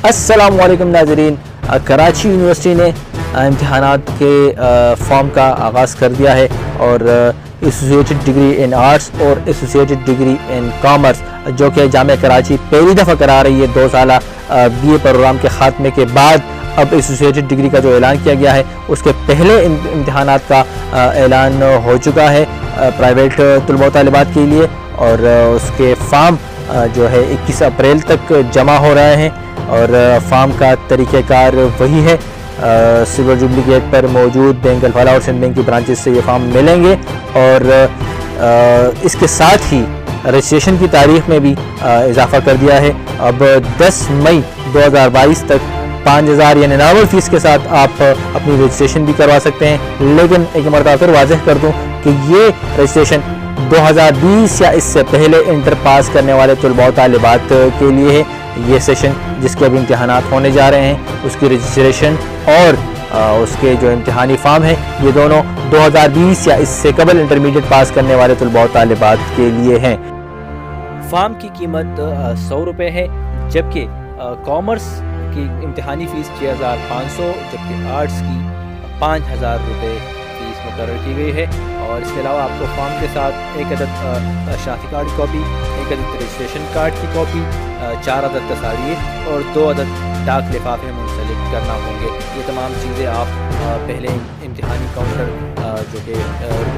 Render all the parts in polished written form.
अस्सलाम वालेकुम नाज़रीन। कराची यूनिवर्सिटी ने इम्तिहानात के फॉर्म का आगाज़ कर दिया है और एसोसिएटेड डिग्री इन आर्ट्स और एसोसिएटेड डिग्री इन कॉमर्स जो कि जामिया कराची पहली दफ़ा करा रही है 2 साला BA प्रोग्राम के ख़ात्मे के बाद अब एसोसिएटेड डिग्री का जो ऐलान किया गया है उसके पहले इम्तिहानात का ऐलान हो चुका है प्राइवेट तलबा तालिबात के लिए और उसके फॉर्म जो है 21 अप्रैल तक जमा हो रहे हैं और फॉर्म का तरीक़ेकार वही है। सिल्वर जुबली गेट पर मौजूद बैंक अल-फलाह और सिंध बैंक की ब्रांचेस से ये फॉर्म मिलेंगे और इसके साथ ही रजिस्ट्रेशन की तारीख में भी इजाफा कर दिया है। अब 10 मई 2022 तक 5000 यानी नॉर्मल फ़ीस के साथ आप अपनी रजिस्ट्रेशन भी करवा सकते हैं। लेकिन एक मरतबा फिर वाज़ेह कर दूं कि ये रजिस्ट्रेशन 2020 या इससे पहले इंटर पास करने वाले तलबा तालिबात के लिए है। ये सेशन जिसके अभी इम्तिहानात होने जा रहे हैं उसकी रजिस्ट्रेशन और उसके जो इम्तिहानी फॉर्म है ये दोनों 2020 या इससे कबल इंटरमीडिएट पास करने वाले तलबा तालिबात के लिए हैं। फॉर्म की कीमत 100 रुपये है, जबकि कॉमर्स की इम्तिहानी फ़ीस 6500, जबकि आर्ट्स की 5000 रुपये फ़ीस मुकर्रर की गई है। और इसके अलावा आपको फॉर्म के साथ एक अदद शनाख्ती कार्ड की कॉपी, एक अदद रजिस्ट्रेशन कार्ड की कॉपी, 4 अदद तसारीर और 2 अदद डाक लिफाफे मुंसलिक करना होंगे। ये तमाम चीज़ें आप पहले इम्तिहानी काउंटर जो कि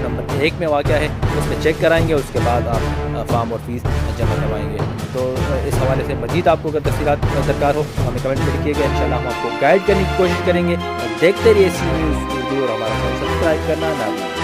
नंबर 1 में वाक़या है उसमें चेक कराएंगे, उसके बाद आप फॉर्म और फीस जमा करवाएंगे। तो इस हवाले से मज़ीद आपको अगर तफ़सीलात दरकार हो हमें कमेंट में लिखिएगा, इंशाल्लाह हम आपको गाइड करने की कोशिश करेंगे। देखते रहिए सी न्यूज़ उर्दू और हमारा चैनल सब्सक्राइब करना ना भूलें।